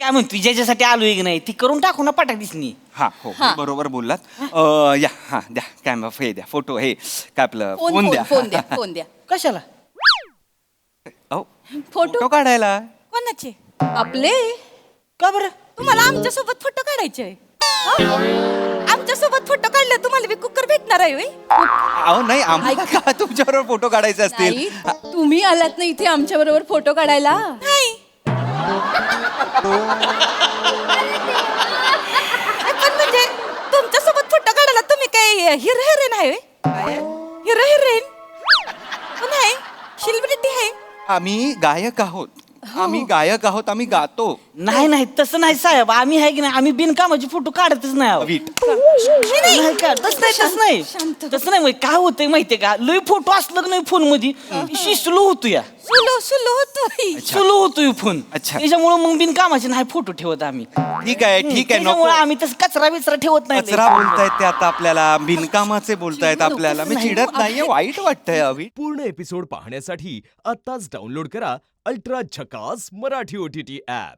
काय म्हणतो ज्याच्यासाठी आलोय की नाही ती करून टाकू ना पटाक दिसनी. हा हो हा. बरोबर बोललात. या हा द्या कॅमेरा हे द्या फोटो हे काय आपलं फोन फोन द्या. फोन द्या फोन द्या. कशाला? अहो, फोटो फोटो काढायला. कोणाचे? आपले. का बरं? तुम्हाला आमच्या सोबत फोटो काढायचे आहे. आमच्या सोबत फोटो काढले तुम्हाला बी कुकर भेटणार आहे होय? अहो नाही आम्हाला का तुमच्याबरोबर फोटो काढायचे असतील. नाही, तुम्ही आलात ना इथे आमच्या बरोबर फोटो काढायला. नाही पण म्हणजे तुमच्या सोबत फोटो काढायला तुम्ही काय हिरो हिरोईन आहे होय? हिरो हिरोईन नाही, सेलिब्रिटी आहे. आम्ही गायक आहोत. आम्ही गायक आहोत. आम्ही गातो. नाही नाही तसं नाही साहेब आम्ही आहे की नाही आम्ही बिनकामाची फोटो काढतच नाही आहोत. वीट. नाही का तसं नाही तसं नाही शांत. तसं नाही काय होतंय माहितीये का लय फोटो असलं की नाही फोन मध्ये स्लो होतो या सुलो सुलो होतोय. स्लो होतोय फोन. अच्छा. त्याच्यामुळे मग बिनकामाचे नाही फोटो ठेवत आम्ही. ठीक आहे ठीक आहे नको. त्याच्यामुळे आम्ही तसं कचरा बिचरा ठेवत नाही. कचरा बोलतायत ते आता आपल्याला बिनकामाचे बोलतायत आपल्याला. मी चिडत नाहीये वाईट वाटतंय अवी. पूर्ण एपिसोड पाहण्यासाठी आताच डाउनलोड करा अल्ट्रा झकास मराठी OTT ॲप.